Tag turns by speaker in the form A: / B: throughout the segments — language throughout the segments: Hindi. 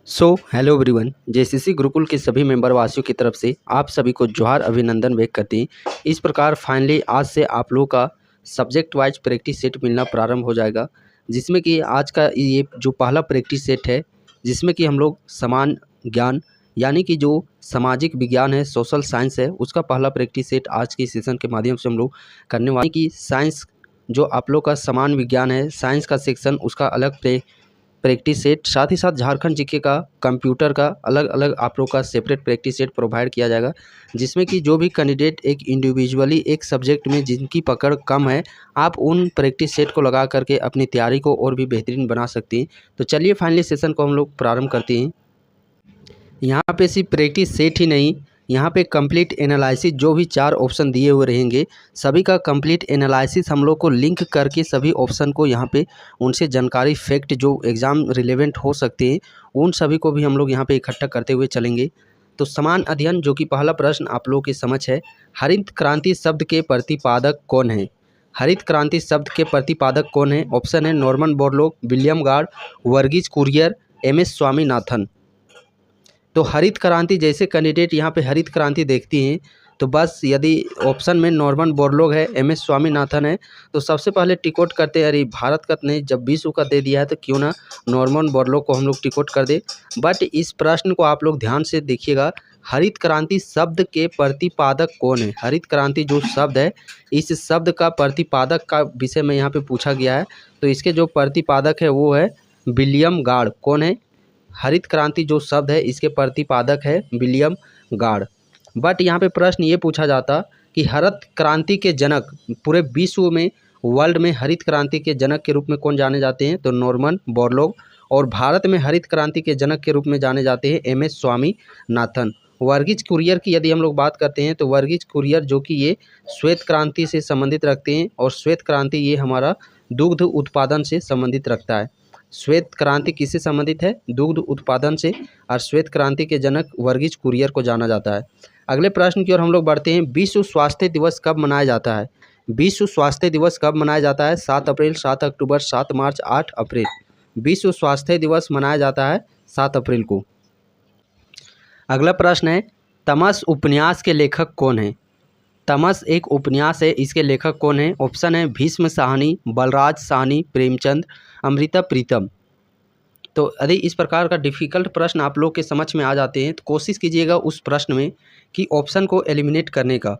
A: Hello everyone. जेसीसी गुरुकुल के सभी मेंबर वासियों की तरफ से आप सभी को जोहार अभिनंदन व्यक्त करते हैं। इस प्रकार फाइनली आज से आप लोगों का सब्जेक्ट वाइज प्रैक्टिस सेट मिलना प्रारंभ हो जाएगा, जिसमें कि आज का ये जो पहला प्रैक्टिस सेट है, जिसमें कि हम लोग समान ज्ञान यानी कि जो सामाजिक विज्ञान है, सोशल साइंस है, उसका पहला प्रैक्टिस सेट आज के सेशन के माध्यम से हम लोग करने वाले कि साइंस जो आप लोग का समान विज्ञान है, साइंस का सेक्शन उसका अलग प्रैक्टिस सेट, साथ ही साथ झारखंड जीके का कंप्यूटर का अलग अलग आप लोग का सेपरेट प्रैक्टिस सेट प्रोवाइड किया जाएगा, जिसमें कि जो भी कैंडिडेट एक इंडिविजुअली एक सब्जेक्ट में जिनकी पकड़ कम है, आप उन प्रैक्टिस सेट को लगा करके अपनी तैयारी को और भी बेहतरीन बना सकती हैं। तो चलिए फाइनली सेशन को हम लोग प्रारंभ करते हैं। यहाँ पे सिर्फ प्रैक्टिस सेट ही नहीं, यहाँ पे कंप्लीट एनालिसिस जो भी 4 ऑप्शन दिए हुए रहेंगे, सभी का कंप्लीट एनालिसिस हम लोग को लिंक करके सभी ऑप्शन को यहाँ पे उनसे जानकारी फैक्ट जो एग्ज़ाम रिलेवेंट हो सकते हैं, उन सभी को भी हम लोग यहाँ पे इकट्ठा करते हुए चलेंगे। तो समान अध्ययन जो कि पहला प्रश्न आप लोगों के समझ है, हरित क्रांति शब्द के प्रतिपादक कौन है? हरित क्रांति शब्द के प्रतिपादक कौन है? ऑप्शन है Norman Borlaug, William Gaud, Verghese Kurien, MS. Swaminathan. तो हरित क्रांति जैसे कैंडिडेट यहाँ पे हरित क्रांति देखती हैं, तो बस यदि ऑप्शन में नॉर्मन बोरलॉग है, एम.एस. स्वामीनाथन है, तो सबसे पहले टिकट करते हैं, अरे भारत का नहीं, जब विश्व का दे दिया है तो क्यों ना नॉर्मन बोरलॉग को हम लोग टिकट कर दे। बट इस प्रश्न को आप लोग ध्यान से देखिएगा, हरित क्रांति शब्द के प्रतिपादक कौन है? हरित क्रांति जो शब्द है, इस शब्द का प्रतिपादक का विषय में यहाँ पे पूछा गया है। तो इसके जो प्रतिपादक है वो है विलियम गार्ड। कौन है? हरित क्रांति जो शब्द है इसके प्रतिपादक है विलियम गार्ड। बट यहाँ पे प्रश्न ये पूछा जाता कि हरित क्रांति के जनक पूरे विश्व में, वर्ल्ड में हरित क्रांति के जनक के रूप में कौन जाने जाते हैं? तो नॉर्मन बोरलॉग। और भारत में हरित क्रांति के जनक के रूप में जाने जाते हैं एम.एस. स्वामीनाथन। वर्गीज कुरियर की यदि हम लोग बात करते हैं तो वर्गीज कुरियर जो कि ये श्वेत क्रांति से संबंधित रखते हैं, और श्वेत क्रांति ये हमारा दुग्ध उत्पादन से संबंधित रखता है। श्वेत क्रांति किससे संबंधित है? दुग्ध उत्पादन से। और श्वेत क्रांति के जनक वर्गीज कुरियर को जाना जाता है। अगले प्रश्न की ओर हम लोग बढ़ते हैं। विश्व स्वास्थ्य दिवस कब मनाया जाता है? विश्व स्वास्थ्य दिवस कब मनाया जाता है? 7 अप्रैल, 7 अक्टूबर, 7 मार्च, 8 अप्रैल। विश्व स्वास्थ्य दिवस मनाया जाता है 7 अप्रैल को। अगला प्रश्न है, तमस उपन्यास के लेखक कौन है? तमस एक उपन्यास है, इसके लेखक कौन है? ऑप्शन है भीष्म साहनी, बलराज साहनी, प्रेमचंद, अमृता प्रीतम। तो यदि इस प्रकार का डिफ़िकल्ट प्रश्न आप लोग के समझ में आ जाते हैं तो कोशिश कीजिएगा उस प्रश्न में कि ऑप्शन को एलिमिनेट करने का।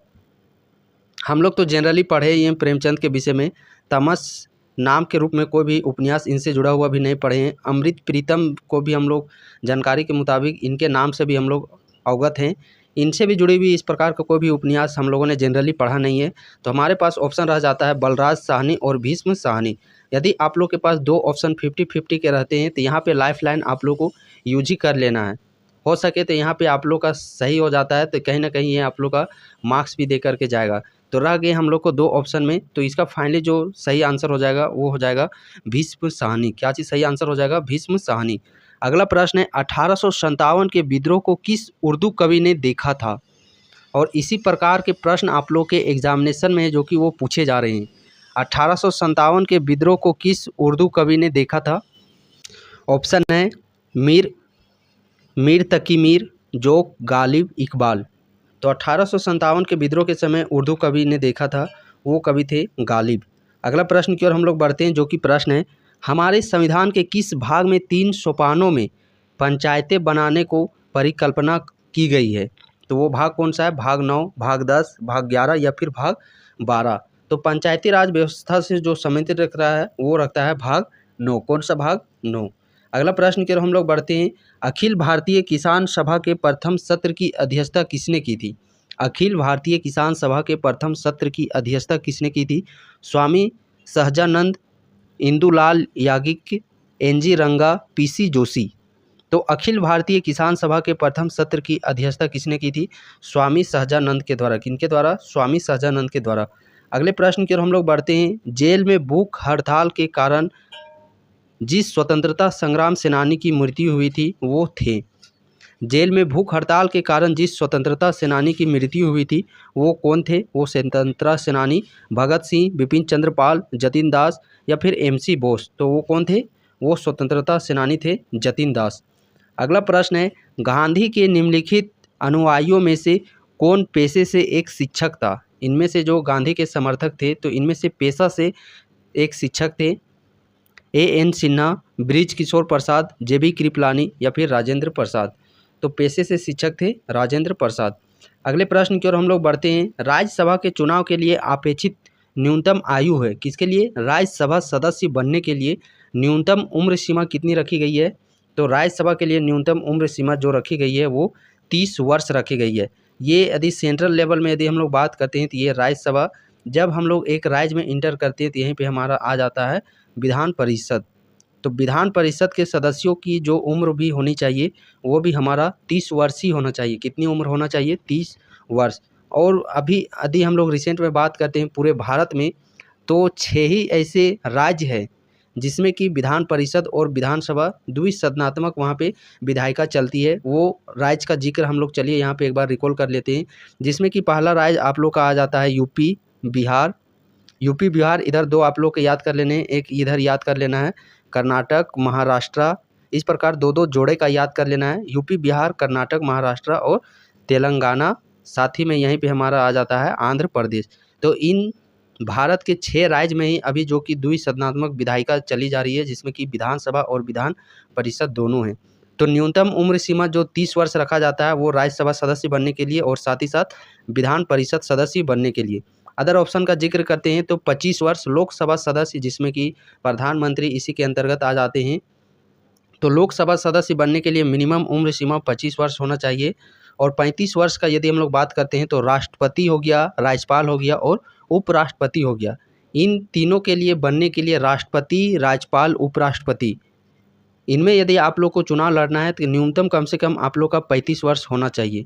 A: हम लोग तो जनरली पढ़े ही हैं प्रेमचंद के विषय में, तमस नाम के रूप में कोई भी उपन्यास इनसे जुड़ा हुआ भी नहीं पढ़े हैं। अमृत प्रीतम को भी हम लोग जानकारी के मुताबिक इनके नाम से भी हम लोग अवगत हैं। इनसे भी जुड़ी हुई इस प्रकार का कोई भी उपन्यास हम लोगों ने जनरली पढ़ा नहीं है। तो हमारे पास ऑप्शन रह जाता है बलराज साहनी और भीष्म साहनी। यदि आप लोग के पास 2 ऑप्शन 50-50 के रहते हैं तो यहाँ पे लाइफ लाइन आप लोग को यूज ही कर लेना है। हो सके तो यहाँ पे आप लोग का सही हो जाता है तो कहीं ना कहीं ये आप लोग का मार्क्स भी दे करके जाएगा। तो रह गए हम लोग को 2 ऑप्शन में, तो इसका फाइनली जो सही आंसर हो जाएगा वो हो जाएगा भीष्म साहनी। क्या चीज़ सही आंसर हो जाएगा? भीष्म साहनी। अगला प्रश्न है, 1857 के विद्रोह को किस उर्दू कवि ने देखा था? और इसी प्रकार के प्रश्न आप लोग के एग्जामिनेशन में जो कि वो पूछे जा रहे हैं। 1857 के विद्रोह को किस उर्दू कवि ने देखा था? ऑप्शन है मीर तकी मीर, जोक, गालिब, इकबाल। तो 1857 के विद्रोह के समय उर्दू कवि ने देखा था, वो कवि थे गालिब। अगला प्रश्न की ओर हम लोग बढ़ते हैं, जो कि प्रश्न है, हमारे संविधान के किस भाग में 3 सोपानों में पंचायतें बनाने को परिकल्पना की गई है? तो वो भाग कौन सा है? भाग 9, भाग 10, भाग 11 या फिर भाग 12। तो पंचायती राज व्यवस्था से जो संबंधित रख रहा है वो रखता है भाग 9। कौन सा? भाग 9। अगला प्रश्न की ओर हम लोग बढ़ते हैं, अखिल भारतीय किसान सभा के प्रथम सत्र की अध्यक्षता किसने की थी? अखिल भारतीय किसान सभा के प्रथम सत्र की अध्यक्षता किसने की थी? स्वामी सहजानंद, इंदुलाल याज्ञिक, एन.जी. रंगा, पी.सी. जोशी। तो अखिल भारतीय किसान सभा के प्रथम सत्र की अध्यक्षता किसने की थी? स्वामी सहजानंद के द्वारा। किनके द्वारा? स्वामी सहजानंद के द्वारा। अगले प्रश्न की ओर हम लोग बढ़ते हैं, जेल में भूख हड़ताल के कारण जिस स्वतंत्रता संग्राम सेनानी की मृत्यु हुई थी वो थे। जेल में भूख हड़ताल के कारण जिस स्वतंत्रता सेनानी की मृत्यु हुई थी वो कौन थे? वो स्वतंत्रता सेनानी भगत सिंह, बिपिन चंद्र पाल, जतिन दास या फिर एम.सी. बोस। तो वो कौन थे? वो स्वतंत्रता सेनानी थे जतिन दास। अगला प्रश्न है, गांधी के निम्नलिखित अनुयायियों में से कौन पेशे से एक शिक्षक था? इनमें से जो गांधी के समर्थक थे तो इनमें से पेशा से एक शिक्षक थे। A.N. सिन्हा, बृज किशोर प्रसाद, JB कृपलानी या फिर राजेंद्र प्रसाद। तो पेशे से शिक्षक थे राजेंद्र प्रसाद। अगले प्रश्न की ओर हम लोग बढ़ते हैं। राज्यसभा के चुनाव के लिए अपेक्षित न्यूनतम आयु है किसके लिए? राज्यसभा सदस्य बनने के लिए न्यूनतम उम्र सीमा कितनी रखी गई है? तो राज्यसभा के लिए न्यूनतम उम्र सीमा जो रखी गई है वो 30 वर्ष रखी गई है। ये यदि सेंट्रल लेवल में यदि हम लोग बात करते हैं तो ये राज्यसभा, जब हम लोग एक राज्य में इंटर करते हैं तो यहीं पे हमारा आ जाता है विधान परिषद। तो विधान परिषद के सदस्यों की जो उम्र भी होनी चाहिए वो भी हमारा 30 वर्ष ही होना चाहिए। कितनी उम्र होना चाहिए? 30 वर्ष। और अभी यदि हम लोग रिसेंट में बात करते हैं पूरे भारत में तो 6 ही ऐसे राज्य हैं जिसमें कि विधान परिषद और विधानसभा द्विसदनात्मक वहाँ पे विधायिका चलती है। वो राज्य का जिक्र हम लोग चलिए यहाँ पे एक बार रिकॉल कर लेते हैं, जिसमें कि पहला राज्य आप लोग का आ जाता है यूपी बिहार। इधर दो आप लोग को याद कर लेने हैं, एक इधर याद कर लेना है कर्नाटक महाराष्ट्र। इस प्रकार दो दो जोड़े का याद कर लेना है, यूपी बिहार कर्नाटक महाराष्ट्र और तेलंगाना। साथ ही में यहीं पे हमारा आ जाता है आंध्र प्रदेश। तो इन भारत के 6 राज्य में ही अभी जो कि द्विसदनात्मक विधायिका चली जा रही है जिसमें कि विधानसभा और विधान परिषद दोनों हैं। तो न्यूनतम उम्र सीमा जो 30 वर्ष रखा जाता है वो राज्यसभा सदस्य बनने के लिए और साथ ही साथ विधान परिषद सदस्य बनने के लिए। अदर ऑप्शन का जिक्र करते हैं तो 25 वर्ष लोकसभा सदस्य, जिसमें कि प्रधानमंत्री इसी के अंतर्गत आ जाते हैं। तो लोकसभा सदस्य बनने के लिए मिनिमम उम्र सीमा 25 वर्ष होना चाहिए। और 35 वर्ष का यदि हम लोग बात करते हैं तो राष्ट्रपति हो गया, राज्यपाल हो गया और उपराष्ट्रपति हो गया। इन तीनों के लिए बनने के लिए राष्ट्रपति, राज्यपाल, उपराष्ट्रपति, इनमें यदि आप लोग को चुनाव लड़ना है तो न्यूनतम कम से कम आप लोग का 35 वर्ष होना चाहिए।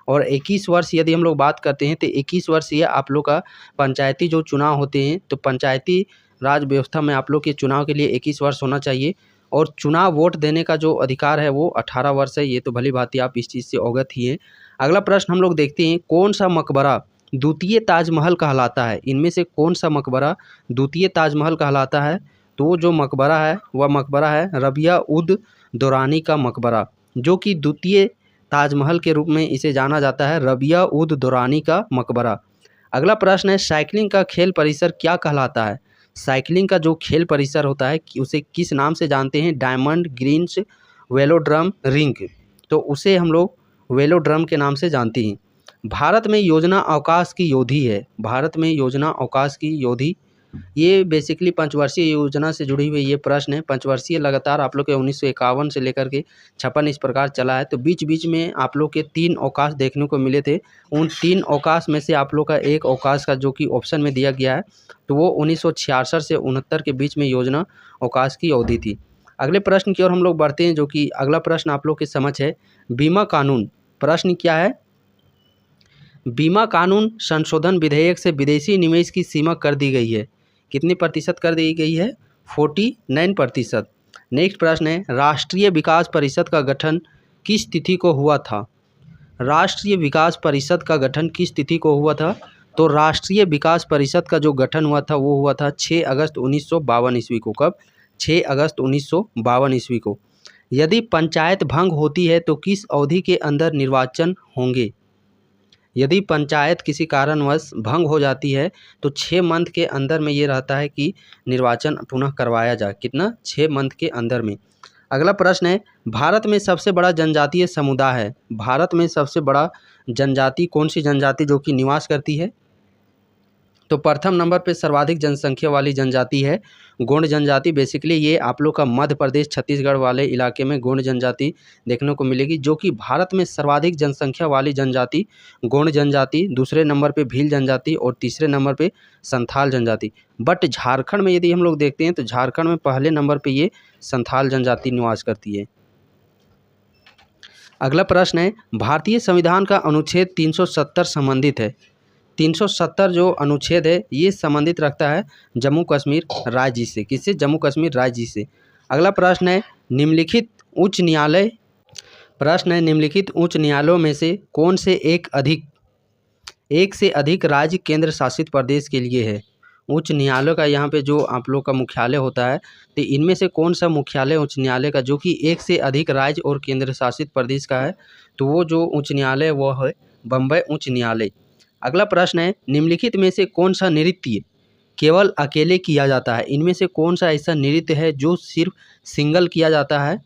A: और 21 वर्ष यदि हम लोग बात करते हैं तो 21 वर्ष ये आप लोग का पंचायती जो चुनाव होते हैं तो पंचायती राज व्यवस्था में आप लोग के चुनाव के लिए 21 वर्ष होना चाहिए। और चुनाव वोट देने का जो अधिकार है वो 18 वर्ष है। ये तो भली भांति आप इस चीज़ से अवगत ही हैं। अगला प्रश्न हम लोग देखते हैं, कौन सा मकबरा द्वितीय ताजमहल कहलाता है? इनमें से कौन सा मकबरा द्वितीय ताजमहल कहलाता है? तो जो मकबरा है वह मकबरा है रबिया उद दौरानी का मकबरा, जो कि द्वितीय ताजमहल के रूप में इसे जाना जाता है, रबिया उद दौरानी का मकबरा। अगला प्रश्न है, साइकिलिंग का खेल परिसर क्या कहलाता है? साइकिलिंग का जो खेल परिसर होता है उसे किस नाम से जानते हैं? Diamond greens velodrome ring. तो उसे हम लोग वेलोड्रम के नाम से जानते हैं। भारत में योजना अवकाश की योधी है। भारत में योजना अवकाश की योधी, ये बेसिकली पंचवर्षीय योजना से जुड़ी हुई ये प्रश्न है। पंचवर्षीय लगातार आप लोग के 1951 से लेकर के 56 इस प्रकार चला है। तो बीच बीच में आप लोग के 3 अवकाश देखने को मिले थे। उन 3 अवकाश में से आप लोग का एक अवकाश का जो कि ऑप्शन में दिया गया है तो वो 1966 से 69 के बीच में योजना अवकाश की अवधि थी। अगले प्रश्न की ओर हम लोग बढ़ते हैं, जो कि अगला प्रश्न आप लोग के समझ है बीमा कानून। प्रश्न क्या है? बीमा कानून संशोधन विधेयक से विदेशी निवेश की सीमा कर दी गई है। कितनी प्रतिशत कर दी गई है? 49%। नेक्स्ट प्रश्न है, राष्ट्रीय विकास परिषद का गठन किस तिथि को हुआ था? राष्ट्रीय विकास परिषद का गठन किस तिथि को हुआ था? तो राष्ट्रीय विकास परिषद का जो गठन हुआ था वो हुआ था 6 अगस्त 1952 ईस्वी को। कब? 6 अगस्त 1952 ईस्वी को। यदि पंचायत भंग होती है तो किस अवधि के अंदर निर्वाचन होंगे? यदि पंचायत किसी कारणवश भंग हो जाती है तो 6 मंथ के अंदर में ये रहता है कि निर्वाचन पुनः करवाया जाए। कितना? 6 मंथ के अंदर में। अगला प्रश्न है, भारत में सबसे बड़ा जनजातीय समुदाय है। भारत में सबसे बड़ा जनजाति कौन सी जनजाति जो कि निवास करती है? तो प्रथम नंबर पे सर्वाधिक जनसंख्या वाली जनजाति है गोंड जनजाति। बेसिकली ये आप लोग का मध्य प्रदेश छत्तीसगढ़ वाले इलाके में गोंड जनजाति देखने को मिलेगी, जो कि भारत में सर्वाधिक जनसंख्या वाली जनजाति गोंड जनजाति। दूसरे नंबर पे भील जनजाति और तीसरे नंबर पे संथाल जनजाति। बट झारखंड में यदि हम लोग देखते हैं तो झारखंड में पहले नंबर पर ये संथाल जनजाति निवास करती है। अगला प्रश्न है, भारतीय संविधान का अनुच्छेद 370 संबंधित है। 370 जो अनुच्छेद है ये संबंधित रखता है जम्मू कश्मीर राज्य से। किससे? जम्मू कश्मीर राज्य से। अगला प्रश्न है, निम्नलिखित उच्च न्यायालयों में से कौन से एक से अधिक राज्य केंद्र शासित प्रदेश के लिए है? उच्च न्यायालय का यहाँ पे जो आप लोग का मुख्यालय होता है, तो इनमें से कौन सा मुख्यालय उच्च न्यायालय का जो कि एक से अधिक राज्य और केंद्र शासित प्रदेश का है, तो वो जो उच्च न्यायालय वो है बम्बई उच्च न्यायालय। अगला प्रश्न है, निम्नलिखित में से कौन सा नृत्य केवल अकेले किया जाता है? इनमें से कौन सा ऐसा नृत्य है जो सिर्फ सिंगल किया जाता है?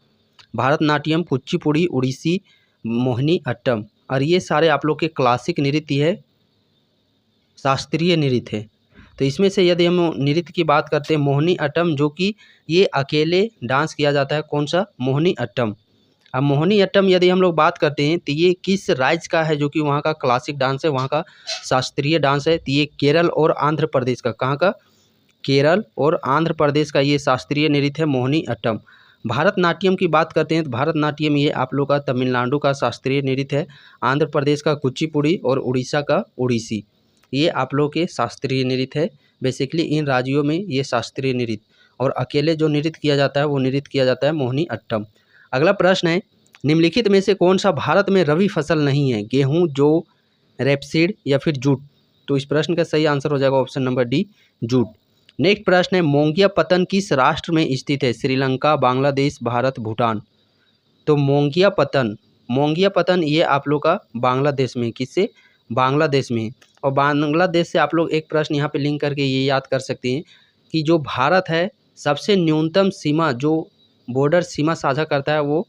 A: भरतनाट्यम, कुचिपुड़ी, उड़ीसी, मोहिनी अट्टम। और ये सारे आप लोग के क्लासिक नृत्य है, शास्त्रीय नृत्य है। तो इसमें से यदि हम नृत्य की बात करते हैं, मोहिनी अट्टम, जो कि ये अकेले डांस किया जाता है। कौन सा? मोहिनी अट्टम। अब मोहिनी अट्टम यदि हम लोग बात करते हैं तो ये किस राज्य का है, जो कि वहाँ का क्लासिक डांस है, वहाँ का शास्त्रीय डांस है? तो ये केरल और आंध्र प्रदेश का। कहाँ का? केरल और आंध्र प्रदेश का ये शास्त्रीय नृत्य है मोहिनी अट्टम। भारतनाट्यम की बात करते हैं तो भारतनाट्यम ये आप लोग का तमिलनाडु का शास्त्रीय नृत्य है, आंध्र प्रदेश का कुचिपुड़ी और उड़ीसा का उड़ीसी। ये आप लोग के शास्त्रीय नृत्य है। बेसिकली इन राज्यों में ये शास्त्रीय नृत्य, और अकेले जो नृत्य किया जाता है वो नृत्य किया जाता है मोहिनी अट्टम। अगला प्रश्न है, निम्नलिखित में से कौन सा भारत में रबी फसल नहीं है? गेहूँ, जौ, रेपसीड या फिर जूट? तो इस प्रश्न का सही आंसर हो जाएगा option number D, jute. Next प्रश्न है, मोंगिया पत्तन किस राष्ट्र में स्थित है? श्रीलंका, बांग्लादेश, भारत, भूटान। तो मोंगिया पत्तन ये आप लोग का बांग्लादेश में। किससे? बांग्लादेश में। और बांग्लादेश से आप लोग एक प्रश्न यहाँ पे लिंक करके ये याद कर सकते हैं कि जो भारत है सबसे न्यूनतम सीमा, जो बॉर्डर सीमा साझा करता है, वो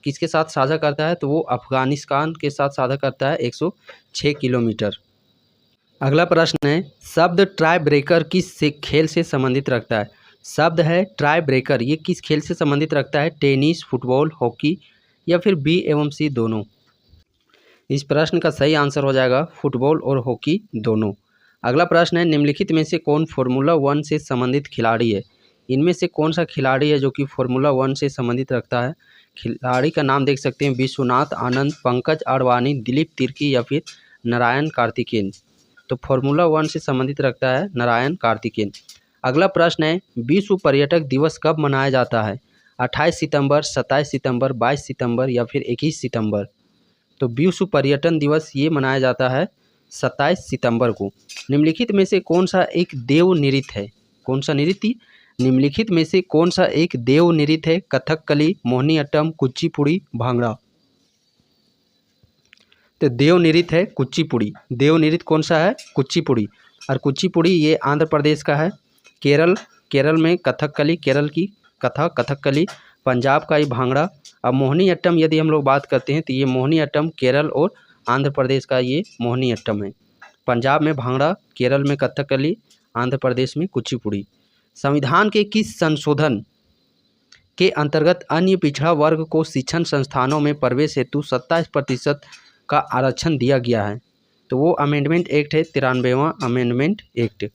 A: किसके साथ साझा करता है? तो वो अफगानिस्तान के साथ साझा करता है 106 किलोमीटर। अगला प्रश्न है, शब्द ट्राई ब्रेकर किस से खेल से संबंधित रखता है? शब्द है ट्राई ब्रेकर, ये किस खेल से संबंधित रखता है? टेनिस, फुटबॉल, हॉकी या फिर बी एवं सी दोनों? इस प्रश्न का सही आंसर हो जाएगा फुटबॉल और हॉकी दोनों। अगला प्रश्न है, निम्नलिखित में से कौन फार्मूला 1 से संबंधित खिलाड़ी है? इनमें से कौन सा खिलाड़ी है जो कि फार्मूला 1 से संबंधित रखता है? खिलाड़ी का नाम देख सकते हैं, विश्वनाथ आनंद, पंकज अडवाणी, दिलीप तिर्की या फिर नारायण कार्तिकेयन। तो फार्मूला 1 से संबंधित रखता है नारायण कार्तिकेयन। अगला प्रश्न है, विश्व पर्यटक दिवस कब मनाया जाता है? 28 सितंबर, 27 सितंबर, 22 सितंबर या फिर 21 सितंबर? तो विश्व पर्यटन दिवस ये मनाया जाता है 27 सितंबर को। निम्नलिखित में से कौन सा एक देव नृत्य है? कौन सा नृत्य? निम्नलिखित में से कौन सा एक देव नृत्य है? कथकली, मोहिनी अट्टम, कुचिपुड़ी, भांगड़ा। तो देव नृत्य है कुचिपुड़ी। देव नृत्य कौन सा है? कुचिपुड़ी। और कुचिपुड़ी ये आंध्र प्रदेश का है। केरल में कथकली, केरल की कथकली, पंजाब का ही भांगड़ा। अब मोहिनी अट्टम यदि हम लोग बात करते हैं तो ये मोहिनी अट्टम केरल और आंध्र प्रदेश का ये मोहिनी अट्टम है। पंजाब में भांगड़ा, केरल में कथकली, आंध्र प्रदेश में कुचिपुड़ी। संविधान के किस संशोधन के अंतर्गत अन्य पिछड़ा वर्ग को शिक्षण संस्थानों में प्रवेश हेतु 27% का आरक्षण दिया गया है? तो वो अमेंडमेंट एक्ट है 93वां अमेंडमेंट एक्ट।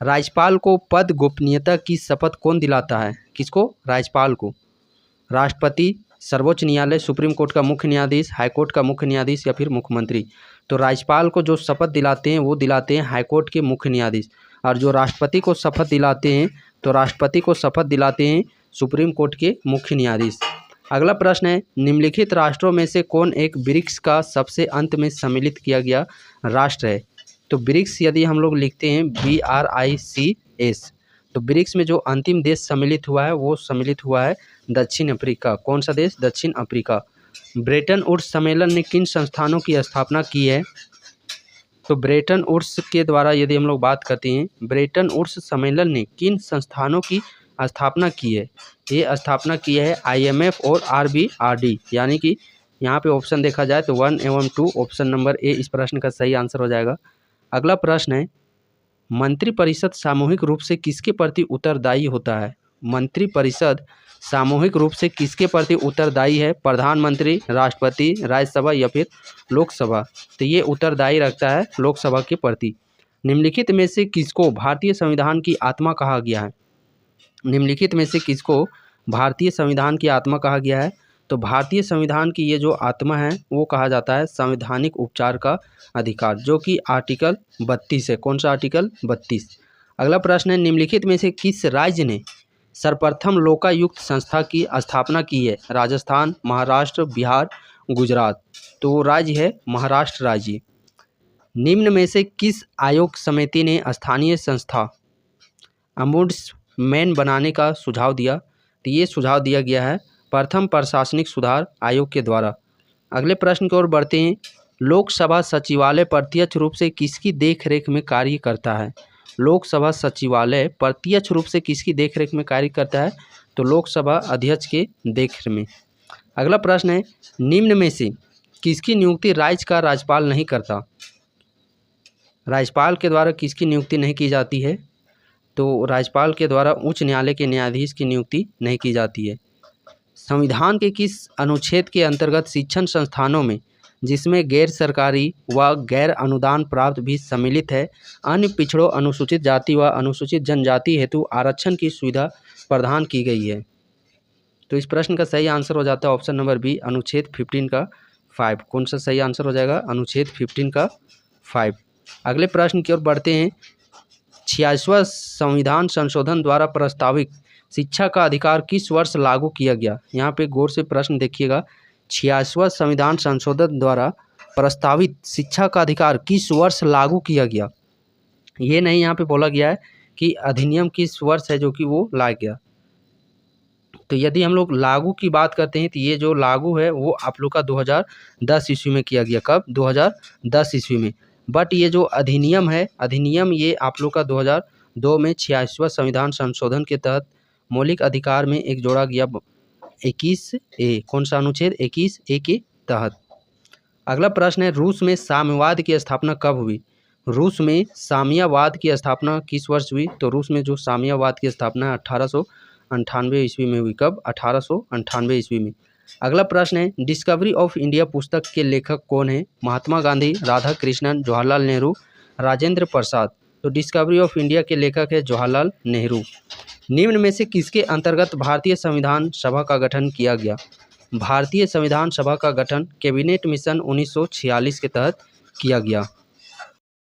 A: राज्यपाल को पद गोपनीयता की शपथ कौन दिलाता है? किसको? राज्यपाल को। राष्ट्रपति, सर्वोच्च न्यायालय, सुप्रीम कोर्ट का मुख्य न्यायाधीश, हाईकोर्ट का मुख्य न्यायाधीश या फिर मुख्यमंत्री? तो राज्यपाल को जो शपथ दिलाते हैं वो दिलाते हैं हाईकोर्ट के मुख्य न्यायाधीश। और जो राष्ट्रपति को शपथ दिलाते हैं तो राष्ट्रपति को शपथ दिलाते हैं सुप्रीम कोर्ट के मुख्य न्यायाधीश। अगला प्रश्न है, निम्नलिखित राष्ट्रों में से कौन एक ब्रिक्स का सबसे अंत में सम्मिलित किया गया राष्ट्र है? तो ब्रिक्स यदि हम लोग लिखते हैं BRICS, तो ब्रिक्स में जो अंतिम देश सम्मिलित हुआ है वो सम्मिलित हुआ है दक्षिण अफ्रीका। कौन सा देश? दक्षिण अफ्रीका। ब्रेटन वुड्स सम्मेलन ने किन संस्थानों की स्थापना की है? तो ब्रेटन वुड्स के द्वारा यदि हम लोग बात करते हैं, ब्रेटन वुड्स सम्मेलन ने किन संस्थानों की स्थापना की है? ये स्थापना की है IMF और RBRD। यानी कि यहाँ पे ऑप्शन देखा जाए तो 1 एवं 2, ऑप्शन नंबर ए इस प्रश्न का सही आंसर हो जाएगा। अगला प्रश्न है, मंत्रिपरिषद सामूहिक रूप से किसके प्रति उत्तरदायी होता है? मंत्रिपरिषद सामूहिक रूप से किसके प्रति उत्तरदायी है? प्रधानमंत्री, राष्ट्रपति, राज्यसभा या फिर लोकसभा? तो ये उत्तरदायी रखता है लोकसभा के प्रति। निम्नलिखित में से किसको भारतीय संविधान की आत्मा कहा गया है? निम्नलिखित में से किसको भारतीय संविधान की आत्मा कहा गया है? तो भारतीय संविधान की ये जो आत्मा है वो कहा जाता है संवैधानिक उपचार का अधिकार, जो कि आर्टिकल 32 है। कौन सा? आर्टिकल 32। अगला प्रश्न है, निम्नलिखित में से किस राज्य ने सर्वप्रथम लोकायुक्त संस्था की स्थापना की है? राजस्थान, महाराष्ट्र, बिहार, गुजरात? तो राज्य है महाराष्ट्र राज्य। निम्न में से किस आयोग समिति ने स्थानीय संस्था ombudsman बनाने का सुझाव दिया? तो ये सुझाव दिया गया है प्रथम प्रशासनिक सुधार आयोग के द्वारा। अगले प्रश्न की ओर बढ़ते हैं। लोकसभा सचिवालय प्रत्यक्ष रूप से किसकी देखरेख में कार्य करता है? लोकसभा सचिवालय प्रत्यक्ष रूप से किसकी देखरेख में कार्य करता है? तो लोकसभा अध्यक्ष के देखरेख में। अगला प्रश्न है, निम्न में से किसकी नियुक्ति राज्य का राज्यपाल नहीं करता? राज्यपाल के द्वारा किसकी नियुक्ति नहीं की जाती है? तो राज्यपाल के द्वारा उच्च न्यायालय के न्यायाधीश की नियुक्ति नहीं की जाती है। संविधान के किस अनुच्छेद के अंतर्गत शिक्षण संस्थानों में, जिसमें गैर सरकारी व गैर अनुदान प्राप्त भी सम्मिलित है, अन्य पिछड़ों, अनुसूचित जाति व अनुसूचित जनजाति हेतु आरक्षण की सुविधा प्रदान की गई है? तो इस प्रश्न का सही आंसर हो जाता है ऑप्शन नंबर बी, अनुच्छेद 15 का 5। कौन सा सही आंसर हो जाएगा? अनुच्छेद 15 का 5। अगले प्रश्न की ओर बढ़ते हैं। 86वां संविधान संशोधन द्वारा प्रस्तावित शिक्षा का अधिकार किस वर्ष लागू किया गया? यहाँ पे गौर से प्रश्न देखिएगा। 86वां संविधान संशोधन द्वारा प्रस्तावित शिक्षा का अधिकार किस वर्ष लागू किया गया? ये नहीं यहाँ पे बोला गया है कि अधिनियम किस वर्ष है जो कि वो लाया गया। तो यदि हम लोग लागू की बात करते हैं तो ये जो लागू है वो आप लोग का 2010 ईस्वी में किया गया। कब? 2010 ईस्वी में। बट ये जो अधिनियम है, अधिनियम ये आप लोग का 2002 में 86वां संविधान संशोधन के तहत मौलिक अधिकार में एक जोड़ा गया 21A। कौन सा अनुच्छेद? 21A के तहत। अगला प्रश्न है, रूस में साम्यवाद की स्थापना कब हुई? रूस में साम्यवाद की स्थापना किस वर्ष हुई? तो रूस में जो साम्यवाद की स्थापना 1898 ईस्वी में हुई। कब? 1898 ईस्वी में। अगला प्रश्न है, डिस्कवरी ऑफ इंडिया पुस्तक के लेखक कौन है? महात्मा गांधी, राधा कृष्णन, जवाहरलाल नेहरू, राजेंद्र प्रसाद। तो डिस्कवरी ऑफ इंडिया के लेखक है जवाहरलाल नेहरू। निम्न में से किसके अंतर्गत भारतीय संविधान सभा का गठन किया गया? भारतीय संविधान सभा का गठन कैबिनेट मिशन 1946 के तहत किया गया।